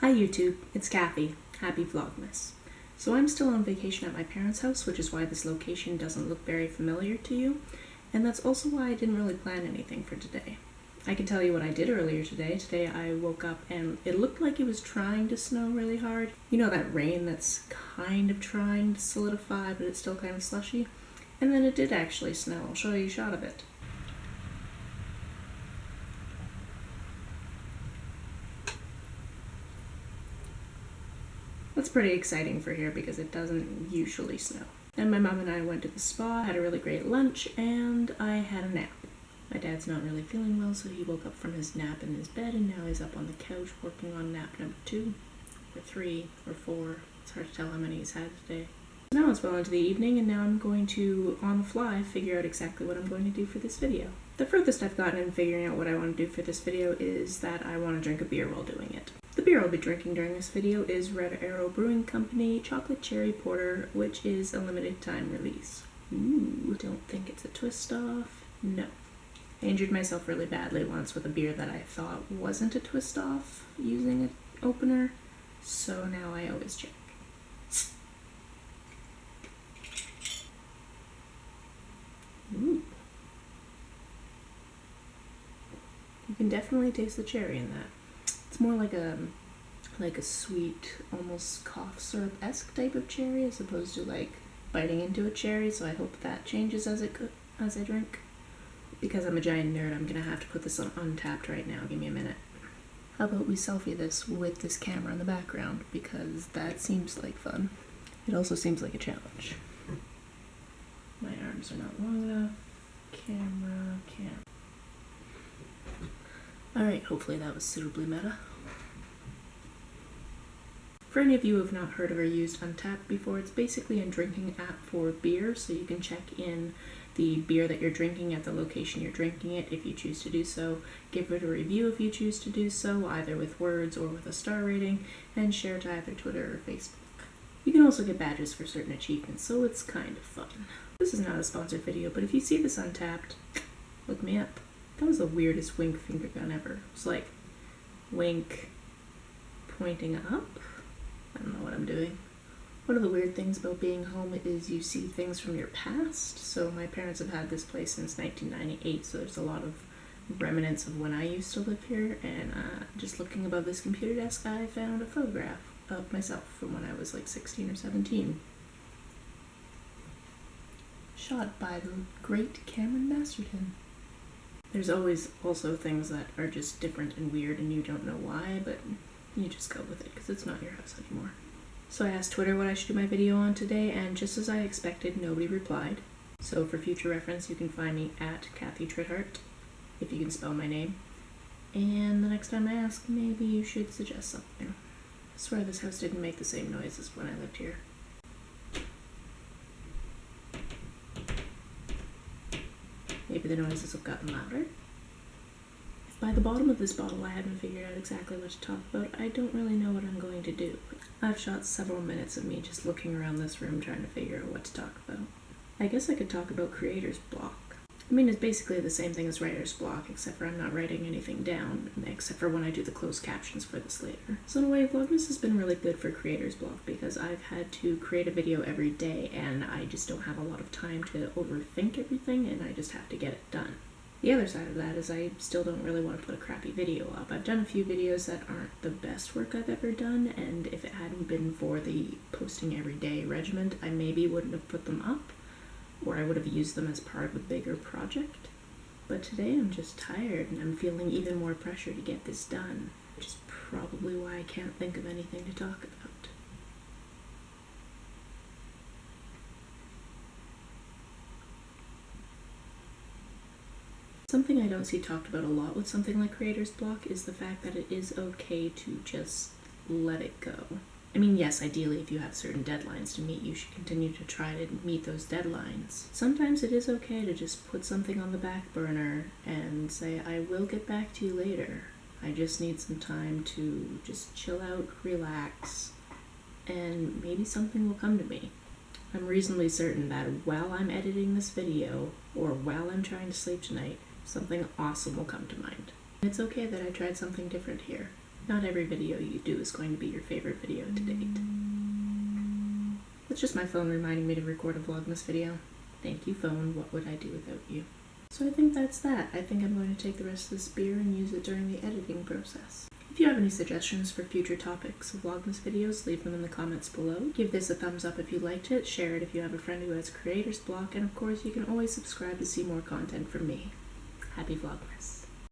Hi YouTube, it's Kathy. Happy Vlogmas. So I'm still on vacation at my parents' house, which is why this location doesn't look very familiar to you, and that's also why I didn't really plan anything for today. I can tell you what I did earlier today. Today I woke up and it looked like it was trying to snow really hard. You know that rain that's kind of trying to solidify, but it's still kind of slushy? And then it did actually snow. I'll show you a shot of it. That's pretty exciting for here because it doesn't usually snow. And my mom and I went to the spa, had a really great lunch, and I had a nap. My dad's not really feeling well, so he woke up from his nap in his bed, and now he's up on the couch working on nap number 2, or 3, or 4. It's hard to tell how many he's had today. Now it's well into the evening, and now I'm going to, on the fly, figure out exactly what I'm going to do for this video. The furthest I've gotten in figuring out what I want to do for this video is that I want to drink a beer while doing it. The beer I'll be drinking during this video is Red Arrow Brewing Company Chocolate Cherry Porter, which is a limited time release. Ooh, don't think it's a twist off. No. I injured myself really badly once with a beer that I thought wasn't a twist off using an opener, so now I always check. Ooh. You can definitely taste the cherry in that. It's more like a sweet, almost cough syrup-esque type of cherry as opposed to like biting into a cherry, so I hope that changes as I drink. Because I'm a giant nerd, I'm gonna have to put this on untapped right now. Give me a minute. How about we selfie this with this camera in the background, because that seems like fun. It also seems like a challenge. My arms are not long enough. Camera, cam. Alright, hopefully that was suitably meta. For any of you who have not heard of or used Untappd before, it's basically a drinking app for beer, so you can check in the beer that you're drinking at the location you're drinking it if you choose to do so, give it a review if you choose to do so, either with words or with a star rating, and share to either Twitter or Facebook. You can also get badges for certain achievements, so it's kind of fun. This is not a sponsored video, but if you see this Untappd, look me up. That was the weirdest wink finger gun ever. It's like, wink, pointing up? I don't know what I'm doing. One of the weird things about being home is you see things from your past. So my parents have had this place since 1998, so there's a lot of remnants of when I used to live here, and just looking above this computer desk, I found a photograph of myself from when I was like 16 or 17. Shot by the great Cameron Masterton. There's always also things that are just different and weird and you don't know why, but you just go with it because it's not your house anymore. So I asked Twitter what I should do my video on today, and just as I expected, nobody replied. So for future reference, you can find me at Kathy Trithardt, if you can spell my name. And the next time I ask, maybe you should suggest something. I swear this house didn't make the same noise as when I lived here. Maybe the noises have gotten louder. If by the bottom of this bottle I haven't figured out exactly what to talk about, I don't really know what I'm going to do. I've shot several minutes of me just looking around this room trying to figure out what to talk about. I guess I could talk about creator's block. I mean, it's basically the same thing as writer's block, except for I'm not writing anything down, except for when I do the closed captions for this later. So in a way, Vlogmas has been really good for creator's block because I've had to create a video every day and I just don't have a lot of time to overthink everything and I just have to get it done. The other side of that is I still don't really want to put a crappy video up. I've done a few videos that aren't the best work I've ever done, and if it hadn't been for the posting every day regiment, I maybe wouldn't have put them up, or I would have used them as part of a bigger project. But today I'm just tired and I'm feeling even more pressure to get this done, which is probably why I can't think of anything to talk about. Something I don't see talked about a lot with something like creator's block is the fact that it is okay to just let it go. I mean, yes, ideally if you have certain deadlines to meet, you should continue to try to meet those deadlines. Sometimes it is okay to just put something on the back burner and say, I will get back to you later. I just need some time to just chill out, relax, and maybe something will come to me. I'm reasonably certain that while I'm editing this video, or while I'm trying to sleep tonight, something awesome will come to mind. It's okay that I tried something different here. Not every video you do is going to be your favorite video to date. That's just my phone reminding me to record a Vlogmas video. Thank you, phone. What would I do without you? So I think that's that. I think I'm going to take the rest of this beer and use it during the editing process. If you have any suggestions for future topics of Vlogmas videos, leave them in the comments below. Give this a thumbs up if you liked it, share it if you have a friend who has creator's block, and of course you can always subscribe to see more content from me. Happy Vlogmas.